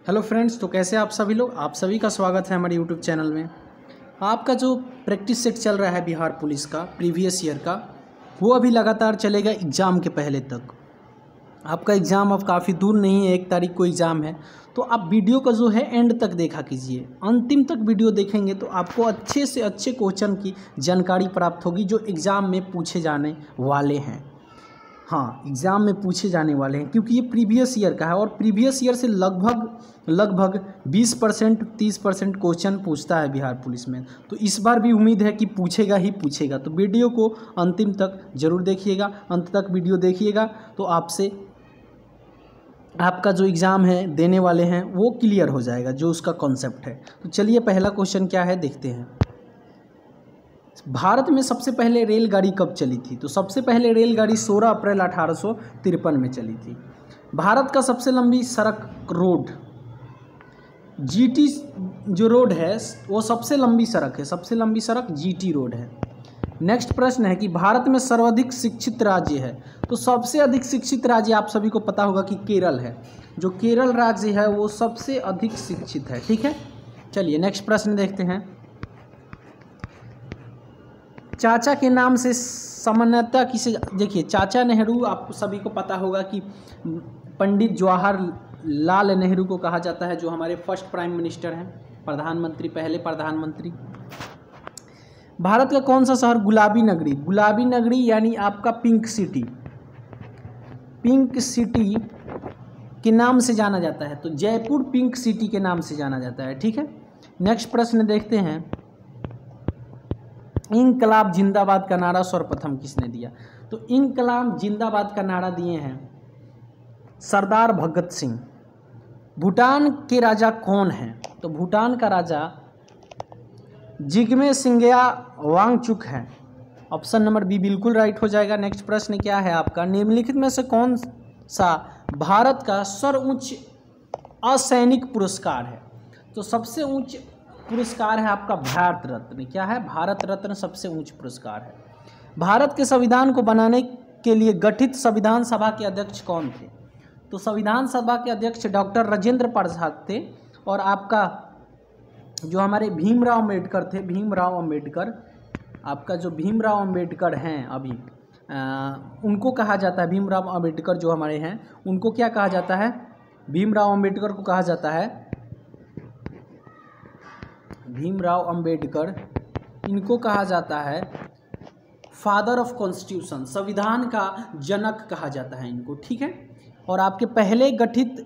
Hello friends, तो कैसे आप सभी लोग। आप सभी का स्वागत है हमारे यूट्यूब चैनल में। आपका जो प्रैक्टिस सेट चल रहा है बिहार पुलिस का प्रीवियस ईयर का, वो अभी लगातार चलेगा एग्ज़ाम के पहले तक। आपका एग्ज़ाम अब काफ़ी दूर नहीं है, 1 तारीख को एग्ज़ाम है। तो आप वीडियो का जो है एंड तक देखा कीजिए। अंतिम तक वीडियो देखेंगे तो आपको अच्छे से अच्छे क्वेश्चन की जानकारी प्राप्त होगी जो एग्ज़ाम में पूछे जाने वाले हैं। हाँ, एग्ज़ाम में पूछे जाने वाले हैं, क्योंकि ये प्रीवियस ईयर का है और प्रीवियस ईयर से लगभग 20% 30% क्वेश्चन पूछता है बिहार पुलिस में। तो इस बार भी उम्मीद है कि पूछेगा ही पूछेगा। तो वीडियो को अंतिम तक ज़रूर देखिएगा, अंत तक वीडियो देखिएगा तो आपका जो एग्ज़ाम है देने वाले हैं वो क्लियर हो जाएगा, जो उसका कॉन्सेप्ट है। तो चलिए पहला क्वेश्चन क्या है देखते हैं। भारत में सबसे पहले रेलगाड़ी कब चली थी? तो सबसे पहले रेलगाड़ी 16 अप्रैल 1853 में चली थी। भारत का सबसे लंबी सड़क रोड जीटी जो रोड है वो सबसे लंबी सड़क है, सबसे लंबी सड़क जीटी रोड है। नेक्स्ट प्रश्न है कि भारत में सर्वाधिक शिक्षित राज्य है। तो सबसे अधिक शिक्षित राज्य आप सभी को पता होगा कि केरल है। जो केरल राज्य है वो सबसे अधिक शिक्षित है। ठीक है, चलिए नेक्स्ट प्रश्न देखते हैं। चाचा के नाम से सामान्यतः किसे, देखिए चाचा नेहरू आप सभी को पता होगा कि पंडित जवाहरलाल नेहरू को कहा जाता है, जो हमारे फर्स्ट प्राइम मिनिस्टर हैं, प्रधानमंत्री, पहले प्रधानमंत्री। भारत का कौन सा शहर गुलाबी नगरी, गुलाबी नगरी यानी आपका पिंक सिटी, पिंक सिटी के नाम से जाना जाता है। तो जयपुर पिंक सिटी के नाम से जाना जाता है। ठीक है, नेक्स्ट प्रश्न देखते हैं। इंकलाब जिंदाबाद का नारा सर्वप्रथम किसने दिया? तो इंकलाब जिंदाबाद का नारा दिए हैं सरदार भगत सिंह। भूटान के राजा कौन हैं? तो भूटान का राजा जिग्मे सिंगिया वांगचुक है। ऑप्शन नंबर बी बिल्कुल राइट हो जाएगा। नेक्स्ट प्रश्न क्या है आपका, निम्नलिखित में से कौन सा भारत का सर्वोच्च असैनिक पुरस्कार है? तो सबसे ऊंच पुरस्कार है आपका भारत रत्न। क्या है? भारत रत्न सबसे ऊंच पुरस्कार है। भारत के संविधान को बनाने के लिए गठित संविधान सभा के अध्यक्ष कौन थे? तो संविधान सभा के अध्यक्ष डॉक्टर राजेंद्र प्रसाद थे। और आपका जो हमारे भीमराव अम्बेडकर थे, भीमराव अम्बेडकर, आपका जो भीमराव अम्बेडकर हैं अभी उनको कहा जाता है, भीमराव अम्बेडकर जो हमारे हैं उनको क्या कहा जाता है? भीमराव अम्बेडकर को कहा जाता है, भीमराव अम्बेडकर, इनको कहा जाता है फादर ऑफ कॉन्स्टिट्यूशन, संविधान का जनक कहा जाता है इनको। ठीक है, और आपके पहले गठित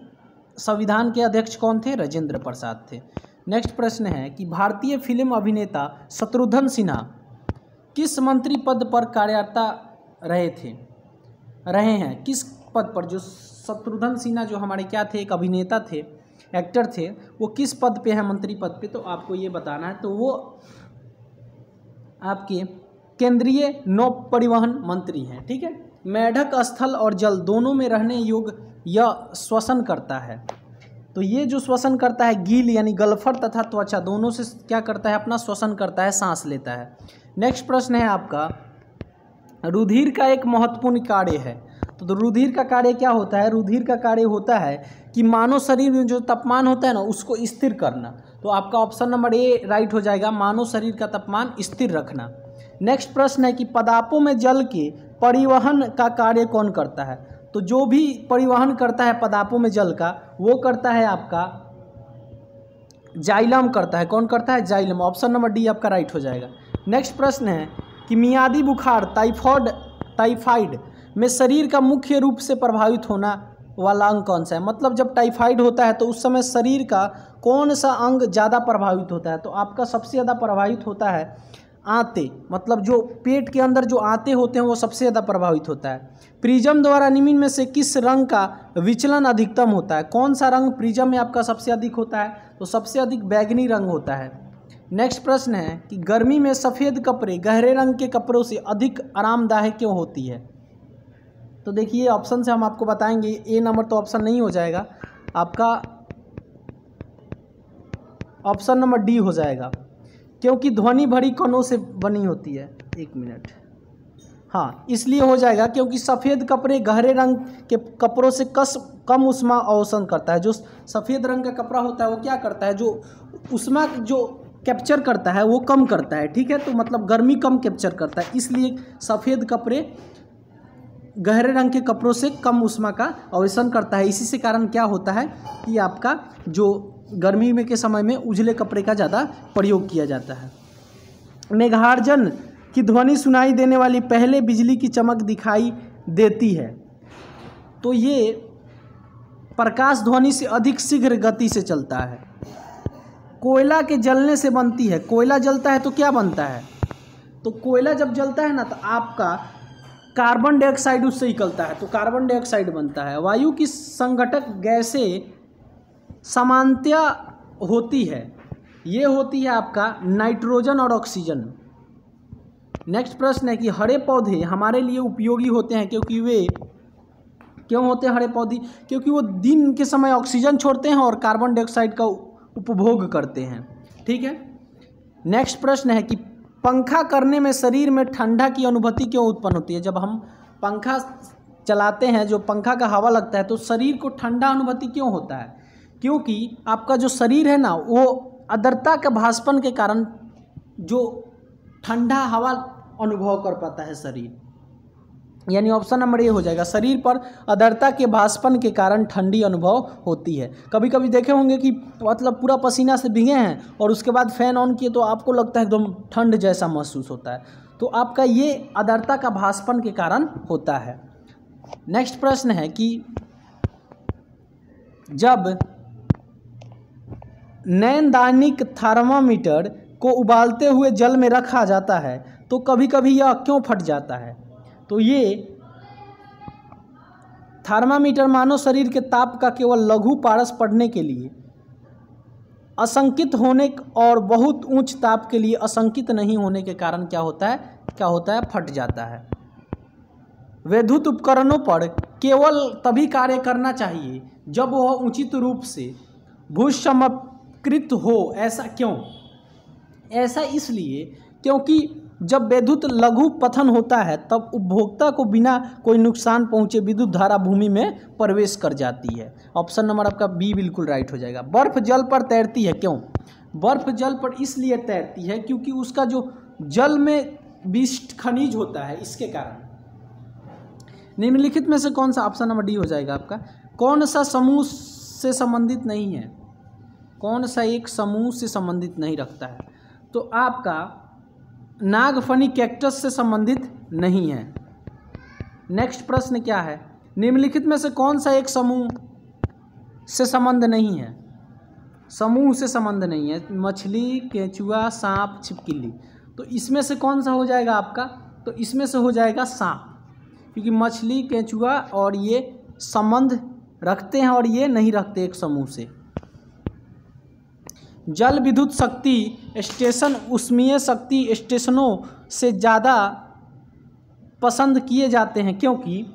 संविधान के अध्यक्ष कौन थे? राजेंद्र प्रसाद थे। नेक्स्ट प्रश्न है कि भारतीय फिल्म अभिनेता शत्रुघ्न सिन्हा किस मंत्री पद पर कार्यरत रहे हैं? किस पद पर? जो शत्रुघ्न सिन्हा जो हमारे क्या थे, एक अभिनेता थे, एक्टर थे, वो किस पद पे है? मंत्री पद पे। तो आपको ये बताना है। तो वो आपके केंद्रीय नौ परिवहन मंत्री हैं। ठीक है, मेढक स्थल और जल दोनों में रहने योग्य यह श्वसन करता है। तो ये जो श्वसन करता है, गील यानी गलफर तथा त्वचा दोनों से क्या करता है? अपना श्वसन करता है, सांस लेता है। नेक्स्ट प्रश्न है आपका, रुधिर का एक महत्वपूर्ण कार्य है। तो रुधिर का कार्य क्या होता है? रुधिर का कार्य होता है कि मानव शरीर में जो तापमान होता है ना उसको स्थिर करना। तो आपका ऑप्शन नंबर ए राइट हो जाएगा, मानव शरीर का तापमान स्थिर रखना। नेक्स्ट प्रश्न है कि पदार्थों में जल के परिवहन का कार्य कौन करता है? तो जो भी परिवहन करता है पदार्थों में जल का, वो करता है आपका जाइलम करता है। कौन करता है? जाइलम। ऑप्शन नंबर डी आपका राइट हो जाएगा। नेक्स्ट प्रश्न है कि मियादी बुखार टाइफाइड में शरीर का मुख्य रूप से प्रभावित होना वाला अंग कौन सा है? मतलब जब टाइफाइड होता है तो उस समय शरीर का कौन सा अंग ज़्यादा प्रभावित होता है? तो आपका सबसे ज़्यादा प्रभावित होता है आंतें, मतलब जो पेट के अंदर जो आंतें होते हैं वो सबसे ज़्यादा प्रभावित होता है। प्रिज्म द्वारा निम्न में से किस रंग का विचलन अधिकतम होता है? कौन सा रंग प्रिज्म में आपका सबसे अधिक होता है? तो सबसे अधिक बैगनी रंग होता है। नेक्स्ट प्रश्न है कि गर्मी में सफ़ेद कपड़े गहरे रंग के कपड़ों से अधिक आरामदायक क्यों होती है? तो देखिए ऑप्शन से हम आपको बताएंगे। ए नंबर तो ऑप्शन नहीं हो जाएगा आपका, ऑप्शन नंबर डी हो जाएगा, क्योंकि ध्वनि भरी कणों से बनी होती है। एक मिनट, हाँ, इसलिए हो जाएगा क्योंकि सफ़ेद कपड़े गहरे रंग के कपड़ों से कम ऊष्मा अवशोषण करता है। जो सफ़ेद रंग का कपड़ा होता है वो क्या करता है, जो ऊष्मा जो कैप्चर करता है वो कम करता है, ठीक है। तो मतलब गर्मी कम कैप्चर करता है, इसलिए सफ़ेद कपड़े गहरे रंग के कपड़ों से कम ऊष्मा का अवशोषण करता है। इसी से कारण क्या होता है कि आपका जो गर्मी में के समय में उजले कपड़े का ज़्यादा प्रयोग किया जाता है। मेघार्जन की ध्वनि सुनाई देने वाली पहले बिजली की चमक दिखाई देती है, तो ये प्रकाश ध्वनि से अधिक शीघ्र गति से चलता है। कोयला के जलने से बनती है। कोयला जलता है तो क्या बनता है, तो कोयला जब जलता है ना तो आपका कार्बन डाइऑक्साइड उससे निकलता है, तो कार्बन डाइऑक्साइड बनता है। वायु की संघटक गैसें समानता होती है, ये होती है आपका नाइट्रोजन और ऑक्सीजन। नेक्स्ट प्रश्न है कि हरे पौधे हमारे लिए उपयोगी होते हैं क्योंकि वे क्यों होते हैं हरे पौधे, क्योंकि वो दिन के समय ऑक्सीजन छोड़ते हैं और कार्बन डाइऑक्साइड का उपभोग करते हैं, ठीक है। नेक्स्ट प्रश्न है कि पंखा करने में शरीर में ठंडा की अनुभूति क्यों उत्पन्न होती है। जब हम पंखा चलाते हैं, जो पंखा का हवा लगता है तो शरीर को ठंडा अनुभूति क्यों होता है, क्योंकि आपका जो शरीर है ना वो आर्द्रता के भासपन के कारण जो ठंडा हवा अनुभव कर पाता है शरीर, यानी ऑप्शन नंबर ए हो जाएगा। शरीर पर आर्द्रता के भासपन के कारण ठंडी अनुभव होती है। कभी कभी देखे होंगे कि मतलब पूरा पसीना से भीगे हैं और उसके बाद फैन ऑन किए तो आपको लगता है एकदम ठंड जैसा महसूस होता है, तो आपका ये आर्द्रता का भासपन के कारण होता है। नेक्स्ट प्रश्न है कि जब नैनदानिक थर्मामीटर को उबालते हुए जल में रखा जाता है तो कभी कभी यह क्यों फट जाता है, तो ये थर्मामीटर मानव शरीर के ताप का केवल लघु पारस पढ़ने के लिए असंकित होने और बहुत उच्च ताप के लिए असंकित नहीं होने के कारण क्या होता है फट जाता है। विद्युत उपकरणों पर केवल तभी कार्य करना चाहिए जब वह उचित रूप से भूसमकृत हो। ऐसा क्यों, ऐसा इसलिए क्योंकि जब विद्युत लघु पतन होता है तब उपभोक्ता को बिना कोई नुकसान पहुंचे विद्युत धारा भूमि में प्रवेश कर जाती है। ऑप्शन नंबर आपका बी बिल्कुल राइट हो जाएगा। बर्फ जल पर तैरती है, क्यों, बर्फ जल पर इसलिए तैरती है क्योंकि उसका जो जल में विशिष्ट खनिज होता है, इसके कारण। निम्नलिखित में से कौन सा, ऑप्शन नंबर डी हो जाएगा आपका, कौन सा समूह से संबंधित नहीं है, कौन सा एक समूह से संबंधित नहीं रखता है, तो आपका नागफनी कैक्टस से संबंधित नहीं है। नेक्स्ट प्रश्न क्या है, निम्नलिखित में से कौन सा एक समूह से संबंध नहीं है, समूह से संबंध नहीं है, मछली, केंचुआ, सांप, छिपकली, तो इसमें से कौन सा हो जाएगा आपका, तो इसमें से हो जाएगा सांप, क्योंकि मछली, केंचुआ और ये संबंध रखते हैं और ये नहीं रखते एक समूह से। जल विद्युत शक्ति स्टेशन ऊष्मीय शक्ति स्टेशनों से ज़्यादा पसंद किए जाते हैं क्योंकि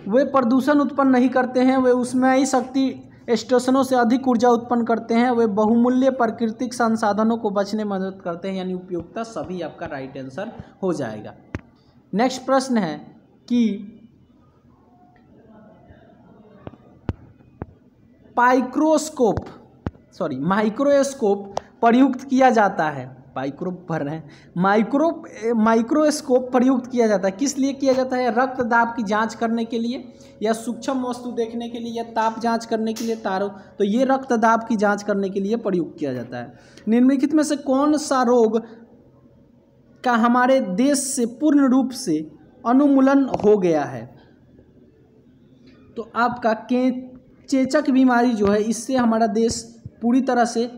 वे प्रदूषण उत्पन्न नहीं करते हैं, वे ऊष्मीय शक्ति स्टेशनों से अधिक ऊर्जा उत्पन्न करते हैं, वे बहुमूल्य प्राकृतिक संसाधनों को बचने में मदद करते हैं, यानी उपयोगिता सभी आपका राइट आंसर हो जाएगा। नेक्स्ट प्रश्न है कि माइक्रोस्कोप प्रयुक्त किया जाता है, माइक्रोस्कोप प्रयुक्त किया जाता है, किस लिए किया जाता है, रक्त दाब की जांच करने के लिए या सूक्ष्म वस्तु देखने के लिए या ताप जांच करने के लिए, तो ये रक्त दाब की जांच करने के लिए प्रयुक्त किया जाता है। निम्नलिखित में से कौन सा रोग का हमारे देश से पूर्ण रूप से उन्मूलन हो गया है, तो आपका चेचक बीमारी जो है, इससे हमारा देश पूरी तरह से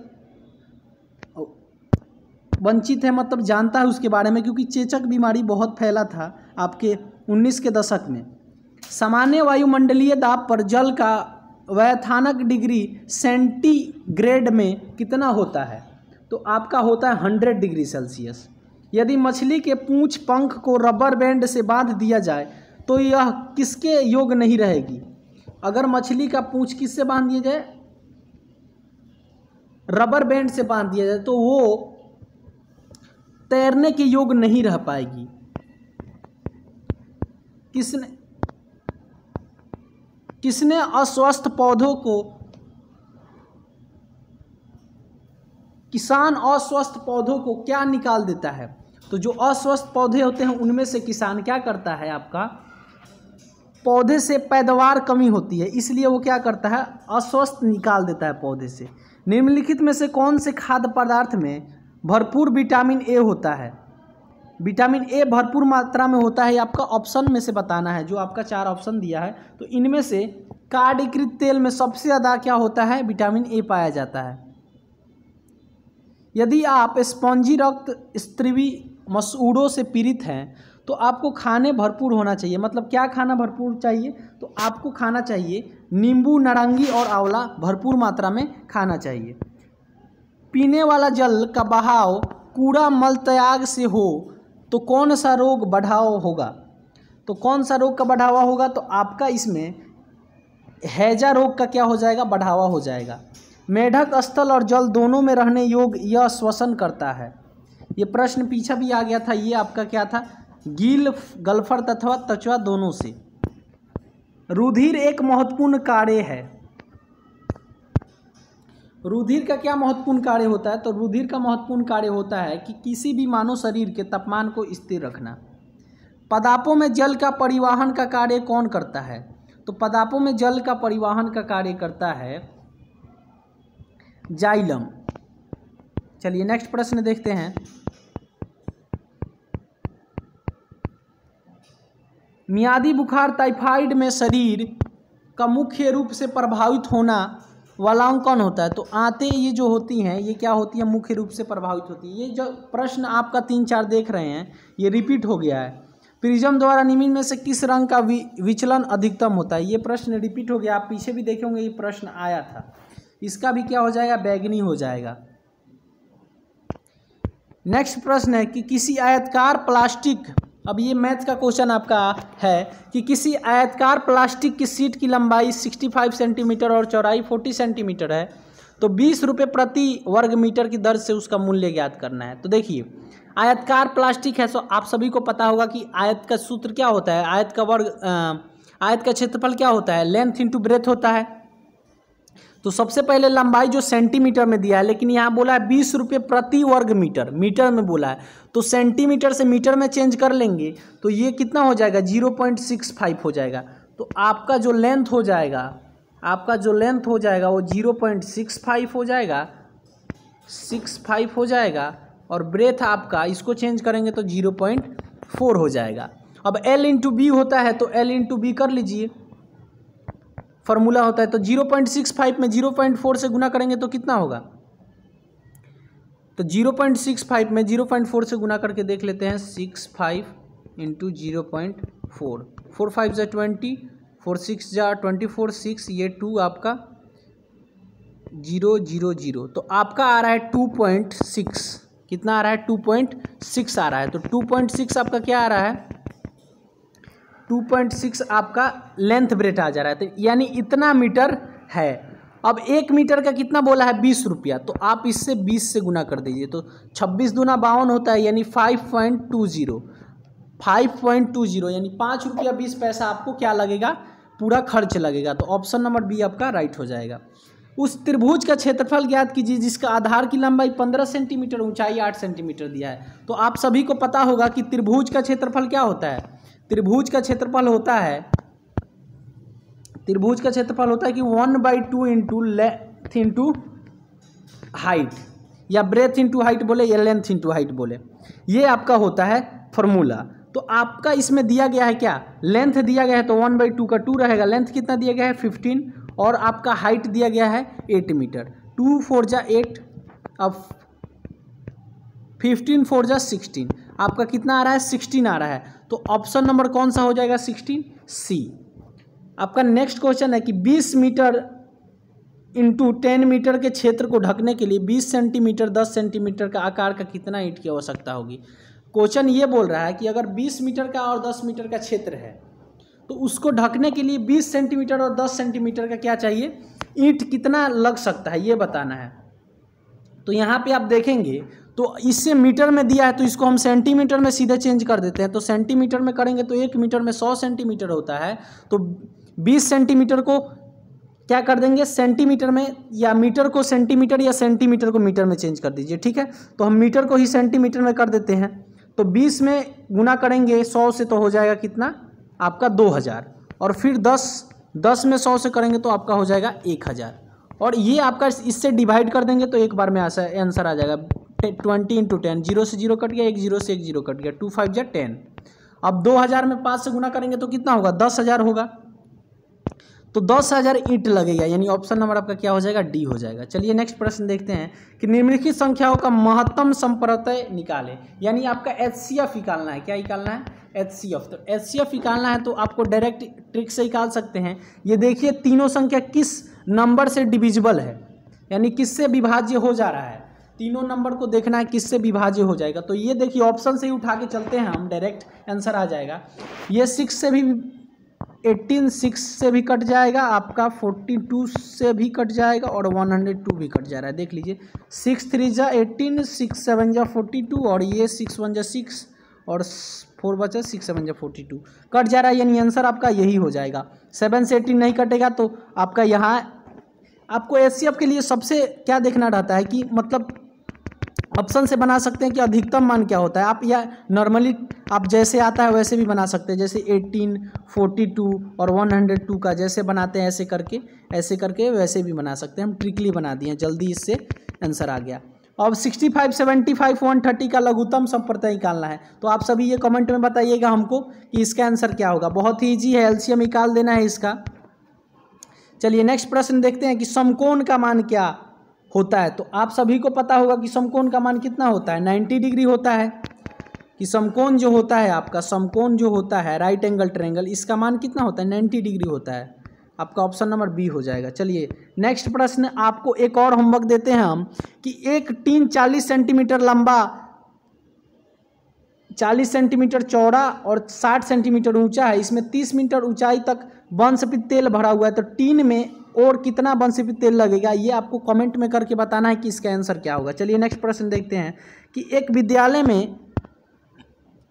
वंचित है, मतलब जानता है उसके बारे में, क्योंकि चेचक बीमारी बहुत फैला था आपके 19 के दशक में। सामान्य वायुमंडलीय दाब पर जल का वैथानक डिग्री सेंटीग्रेड में कितना होता है, तो आपका होता है 100 डिग्री सेल्सियस। यदि मछली के पूंछ पंख को रबर बैंड से बांध दिया जाए तो यह किसके योग नहीं रहेगी, अगर मछली का पूंछ किससे बांध दिया जाए, रबर बैंड से बांध दिया जाए, तो वो तैरने के योग नहीं रह पाएगी। किसने अस्वस्थ पौधों को किसान अस्वस्थ पौधों को क्या निकाल देता है? तो जो अस्वस्थ पौधे होते हैं उनमें से किसान क्या करता है, आपका पौधे से पैदावार कमी होती है, इसलिए वो क्या करता है, अस्वस्थ निकाल देता है पौधे से। निम्नलिखित में से कौन से खाद्य पदार्थ में भरपूर विटामिन ए होता है? विटामिन ए भरपूर मात्रा में होता है, आपका ऑप्शन में से बताना है। जो आपका 4 ऑप्शन दिया है, तो इनमें से कार्डीकृत तेल में सबसे ज़्यादा क्या होता है, विटामिन ए पाया जाता है। यदि आप स्पॉन्जी रक्त स्त्री मसूड़ों से पीड़ित हैं तो आपको खाने भरपूर होना चाहिए। मतलब क्या खाना भरपूर चाहिए, तो आपको खाना चाहिए नींबू, नारंगी और आंवला भरपूर मात्रा में खाना चाहिए। पीने वाला जल का बहाव कूड़ा मल त्याग से हो तो कौन सा रोग बढ़ावा होगा? तो कौन सा रोग का बढ़ावा होगा, तो आपका इसमें हैजा रोग का क्या हो जाएगा, बढ़ावा हो जाएगा। मेढक स्थल और जल दोनों में रहने योग्य यह श्वसन करता है। ये प्रश्न पीछे भी आ गया था, ये आपका क्या था, गील, गल्फर तथा त्वचा दोनों से। रुधिर एक महत्वपूर्ण कार्य है। रुधिर का क्या महत्वपूर्ण कार्य होता है, तो रुधिर का महत्वपूर्ण कार्य होता है कि किसी भी मानव शरीर के तापमान को स्थिर रखना। पदार्थों में जल का परिवहन का कार्य कौन करता है? तो पदार्थों में जल का परिवहन का कार्य करता है जाइलम। चलिए नेक्स्ट प्रश्न देखते हैं। मियादी बुखार टाइफाइड में शरीर का मुख्य रूप से प्रभावित होना वाला अंग कौन होता है? तो आंतें ये जो होती हैं ये क्या होती है, मुख्य रूप से प्रभावित होती है। ये जो प्रश्न आपका 3-4 देख रहे हैं ये रिपीट हो गया है। प्रिज्म द्वारा निम्न में से किस रंग का विचलन अधिकतम होता है? ये प्रश्न रिपीट हो गया, आप पीछे भी देखेंगे ये प्रश्न आया था। इसका भी क्या हो जाएगा, बैगनी हो जाएगा। नेक्स्ट प्रश्न है कि किसी आयताकार प्लास्टिक, अब ये मैथ का क्वेश्चन आपका है कि किसी आयताकार प्लास्टिक की शीट की लंबाई 65 सेंटीमीटर और चौड़ाई 40 सेंटीमीटर है तो 20 रुपये प्रति वर्ग मीटर की दर से उसका मूल्य ज्ञात करना है। तो देखिए आयताकार प्लास्टिक है, तो आप सभी को पता होगा कि आयत का सूत्र क्या होता है, आयत का क्षेत्रफल क्या होता है, लेंथ इंटू ब्रेथ होता है। तो सबसे पहले लंबाई जो सेंटीमीटर में दिया है, लेकिन यहाँ बोला है 20 रुपये प्रति वर्ग मीटर, मीटर में बोला है, तो सेंटीमीटर से मीटर में चेंज कर लेंगे तो ये कितना हो जाएगा, 0.65 हो जाएगा। तो आपका जो लेंथ हो जाएगा, वो 0.65 हो जाएगा, 65 हो जाएगा। और ब्रेथ आपका इसको चेंज करेंगे तो 0.4 हो जाएगा। अब L इंटू बी होता है तो L इंटू बी कर लीजिए, फॉर्मूला होता है। तो 0.65 में 0.4 से गुना करेंगे तो कितना होगा, तो 0.65 में 0.4 से गुना करके देख लेते हैं। 65 इंटू 0.4, 4 5 जा 20, 4 6 जा 24, 6 ये 2 आपका 0 0 0, तो आपका आ रहा है 2.6। कितना आ रहा है, 2.6 आ रहा है। तो 2.6 आपका क्या आ रहा है, 2.6 आपका लेंथ ब्रेथ आ जा रहा है। तो यानी इतना मीटर है। अब 1 मीटर का कितना बोला है, 20 रुपया, तो आप इससे 20 से गुना कर दीजिए तो 26 दूना 52 होता है, यानी 5.20 यानी 5 रुपया 20 पैसा आपको क्या लगेगा, पूरा खर्च लगेगा। तो ऑप्शन नंबर बी आपका राइट हो जाएगा। उस त्रिभुज का क्षेत्रफल ज्ञात कीजिए जिसका आधार की लंबाई 15 सेंटीमीटर, ऊंचाई 8 सेंटीमीटर दिया है। तो आप सभी को पता होगा कि त्रिभुज का क्षेत्रफल क्या होता है, त्रिभुज का क्षेत्रफल होता है कि 1/2 इंटू लेंथ इंटू हाइट, या ब्रेथ इंटू हाइट बोले या लेंथ इंटू हाइट बोले, ये आपका होता है फॉर्मूला। तो आपका इसमें दिया गया है क्या, लेंथ दिया गया है तो 1/2 का 2 रहेगा, लेंथ कितना दिया गया है 15, और आपका हाइट दिया गया है 8 मीटर। 2 4 जा 8, अब 15 4 जा 16, आपका कितना आ रहा है 16 आ रहा है। तो ऑप्शन नंबर कौन सा हो जाएगा, 16 सी। आपका नेक्स्ट क्वेश्चन है कि 20 मीटर इंटू 10 मीटर के क्षेत्र को ढकने के लिए 20 सेंटीमीटर 10 सेंटीमीटर का आकार का कितना ईंट की आवश्यकता होगी। क्वेश्चन ये बोल रहा है कि अगर 20 मीटर का और 10 मीटर का क्षेत्र है तो उसको ढकने के लिए 20 सेंटीमीटर और 10 सेंटीमीटर का क्या चाहिए, ईंट कितना लग सकता है ये बताना है। तो यहाँ पे आप देखेंगे तो इससे मीटर में दिया है तो इसको हम सेंटीमीटर में सीधे चेंज कर देते हैं। तो सेंटीमीटर में करेंगे तो 1 मीटर में 100 सेंटीमीटर होता है, तो 20 सेंटीमीटर को क्या कर देंगे सेंटीमीटर में, या मीटर को सेंटीमीटर या सेंटीमीटर को मीटर में चेंज कर दीजिए, ठीक है। तो हम मीटर को ही सेंटीमीटर में कर देते हैं, तो 20 में गुना करेंगे 100 से तो हो जाएगा कितना आपका 2000, और फिर 10 में 100 से करेंगे तो आपका हो जाएगा 1000, और ये आपका इससे डिवाइड कर देंगे तो एक बार में आंसर आ जाएगा 20 × 10, 0 से 0 कट गया, 1 0 से 1 0 कट गया, 2 5 जा 10। अब 2000 में 5 से गुना करेंगे तो कितना होगा 10,000 होगा, तो 10,000 ईंट लगेगा, यानी ऑप्शन नंबर आपका क्या हो जाएगा डी हो जाएगा। चलिए नेक्स्ट प्रश्न देखते हैं कि निम्नलिखित संख्याओं का महत्तम संप्रत्यय निकालें, यानी आपका HCF निकालना है। क्या निकालना है HCF, तो HCF निकालना है तो आपको डायरेक्ट ट्रिक से निकाल सकते हैं। ये देखिए तीनों संख्या किस नंबर से डिविजिबल है, यानी किससे विभाज्य हो जा रहा है, तीनों नंबर को देखना है किससे विभाज्य हो जाएगा। तो ये देखिए ऑप्शन से ही उठा के चलते हैं हम, डायरेक्ट आंसर आ जाएगा। ये 6 से भी 18 6 से भी कट जाएगा, आपका 42 से भी कट जाएगा, और 102 भी कट जा रहा है। देख लीजिए 6 3 जा 18, 6 7 जा 42, और ये 6 1 जा 6, और 4 बचा 6 7 जा 42 कट जा रहा है, यानी आंसर आपका यही हो जाएगा। 7 से 18 नहीं कटेगा, तो आपका यहाँ आपको HCF के लिए सबसे क्या देखना रहता है कि मतलब ऑप्शन से बना सकते हैं कि अधिकतम मान क्या होता है आप, या नॉर्मली आप जैसे आता है वैसे भी बना सकते हैं, जैसे 18 42 और 102 का जैसे बनाते हैं ऐसे करके वैसे भी बना सकते हैं। हम ट्रिकली बना दिए, जल्दी इससे आंसर आ गया। अब 65 75 130 का लघुत्तम संप्रत्यय निकालना है, तो आप सभी ये कमेंट में बताइएगा हमको कि इसका आंसर क्या होगा। बहुत ही ईजी है, LCM निकाल देना है इसका। चलिए नेक्स्ट प्रश्न देखते हैं कि समकोण का मान क्या होता है। तो आप सभी को पता होगा कि समकोण का मान कितना होता है 90 डिग्री होता है, कि समकोण जो होता है आपका, समकोण जो होता है राइट एंगल ट्रायंगल, इसका मान कितना होता है 90 डिग्री होता है। आपका ऑप्शन नंबर बी हो जाएगा। चलिए नेक्स्ट प्रश्न, आपको एक और होमवर्क देते हैं हम कि एक टीन 40 सेंटीमीटर लंबा, 40 सेंटीमीटर चौड़ा और 60 सेंटीमीटर ऊंचा है, इसमें 30 मीटर ऊंचाई तक वनस्पति तेल भरा हुआ है, तो टीन में और कितना वनस्पति तेल लगेगा, ये आपको कमेंट में करके बताना है कि इसका आंसर क्या होगा। चलिए नेक्स्ट प्रश्न देखते हैं कि एक विद्यालय में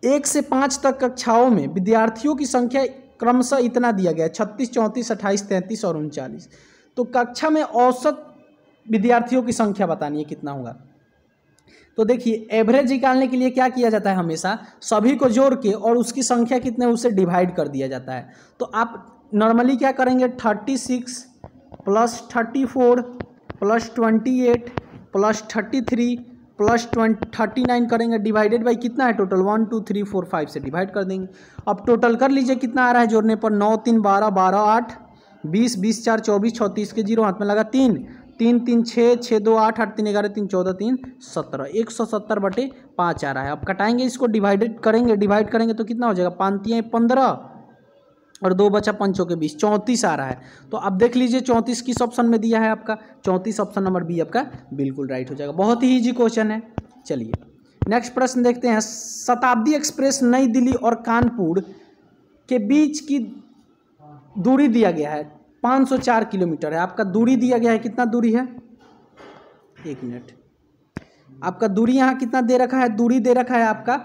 1 से 5 तक कक्षाओं में विद्यार्थियों की संख्या क्रमशः इतना दिया गया है 36 34 28 33 और 39, तो कक्षा में औसत विद्यार्थियों की संख्या बतानी है कितना होगा। तो देखिए एवरेज निकालने के लिए क्या किया जाता है, हमेशा सभी को जोड़ के और उसकी संख्या कितने उसे डिवाइड कर दिया जाता है। तो आप नॉर्मली क्या करेंगे 36 + 34 + 28 + 33 + 39 करेंगे, डिवाइडेड बाई कितना है टोटल 1 2 3 4 5 से डिवाइड कर देंगे। अब टोटल कर लीजिए कितना आ रहा है जोड़ने पर, 9 3 12 12 8 20 20 4 24 34 के 0 हाथ में लगा 3 3 3 6 6 2 8 8 3 11 3 14 3 17 170/5 आ रहा है। अब कटाएंगे इसको, डिवाइड करेंगे तो कितना हो जाएगा 5 3 15 और 2 बचा 5 के 20 34 आ रहा है। तो अब देख लीजिए 34 किस ऑप्शन में दिया है आपका, 34 ऑप्शन नंबर बी आपका बिल्कुल राइट हो जाएगा। बहुत ही ईजी क्वेश्चन है। चलिए नेक्स्ट प्रश्न देखते हैं। शताब्दी एक्सप्रेस नई दिल्ली और कानपुर के बीच की दूरी दिया गया है 504 किलोमीटर है। आपका दूरी दिया गया है, कितना दूरी है, 1 मिनट, आपका दूरी यहाँ कितना दे रखा है, दूरी दे रखा है आपका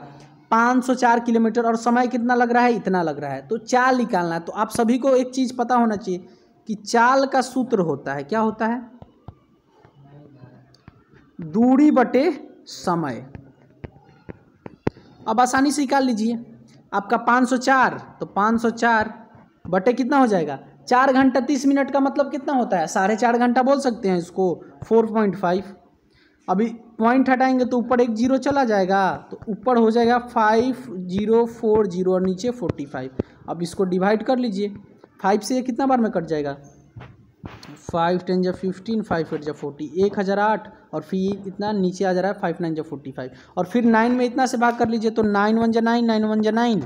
504 किलोमीटर, और समय कितना लग रहा है, इतना लग रहा है। तो चाल निकालना है। तो आप सभी को एक चीज़ पता होना चाहिए कि चाल का सूत्र होता है, क्या होता है, दूरी बटे समय। अब आसानी से निकाल लीजिए, आपका 504, तो 504 बटे कितना हो जाएगा 4 घंटा 30 मिनट का मतलब कितना होता है 4.5 घंटा बोल सकते हैं इसको, 4.5। अभी पॉइंट हटाएंगे तो ऊपर एक 0 चला जाएगा, तो ऊपर हो जाएगा 5040 और नीचे 45। अब इसको डिवाइड कर लीजिए, 5 से ये कितना बार में कट जाएगा, 5 10 जा 15 5 8 जा 40 1008, और फिर इतना नीचे आ जा रहा है 5 9 जा 45, और फिर 9 में इतना से भाग कर लीजिए तो 9 1 जा 9 9 1 जा 9,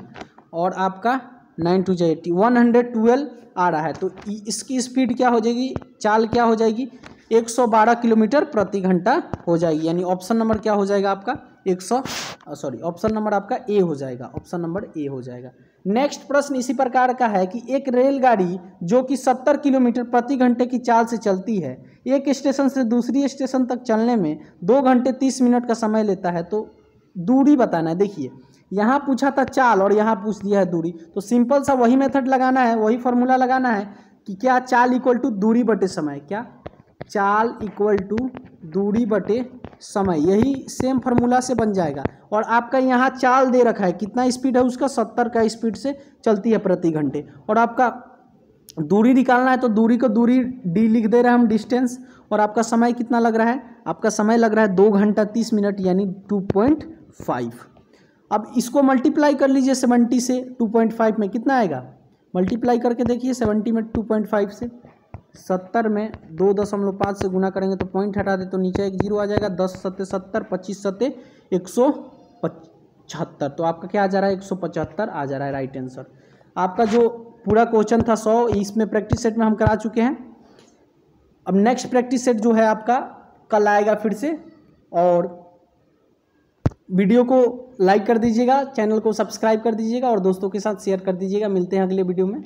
और आपका 9 2 जा 80 112 आ रहा है। तो इसकी स्पीड क्या हो जाएगी, चाल क्या हो जाएगी 112 किलोमीटर प्रति घंटा हो जाएगी। यानी ऑप्शन नंबर क्या हो जाएगा आपका ऑप्शन नंबर आपका ए हो जाएगा, ऑप्शन नंबर ए हो जाएगा। नेक्स्ट प्रश्न इसी प्रकार का है कि एक रेलगाड़ी जो कि 70 किलोमीटर प्रति घंटे की चाल से चलती है, एक स्टेशन से दूसरी स्टेशन तक चलने में 2 घंटे 30 मिनट का समय लेता है, तो दूरी बताना है। देखिए यहाँ पूछा था चाल और यहाँ पूछ दिया है दूरी, तो सिंपल सा वही मेथड लगाना है, वही फॉर्मूला लगाना है कि क्या चाल इक्वल टू दूरी बटे समय, क्या चाल इक्वल टू दूरी बटे समय, यही सेम फार्मूला से बन जाएगा। और आपका यहाँ चाल दे रखा है, कितना स्पीड है उसका, 70 का स्पीड से चलती है प्रति घंटे। और आपका दूरी निकालना है तो दूरी को दूरी डी लिख दे रहे हैं हम, डिस्टेंस। और आपका समय कितना लग रहा है, आपका समय लग रहा है 2 घंटा 30 मिनट यानी 2.5। अब इसको मल्टीप्लाई कर लीजिए 70 से 2.5 में, कितना आएगा, मल्टीप्लाई करके देखिए 70 में 2.5 से, 70 में 2.5 से गुना करेंगे तो पॉइंट हटा दे तो नीचे एक जीरो आ जाएगा, 10 सत्ते 70, 25 सत्ते 175, तो आपका क्या आ जा रहा है 175 आ जा रहा है राइट आंसर। आपका जो पूरा क्वेश्चन था 100, इसमें प्रैक्टिस सेट में हम करा चुके हैं। अब नेक्स्ट प्रैक्टिस सेट जो है आपका कल आएगा फिर से। और वीडियो को लाइक कर दीजिएगा, चैनल को सब्सक्राइब कर दीजिएगा और दोस्तों के साथ शेयर कर दीजिएगा। मिलते हैं अगले वीडियो में।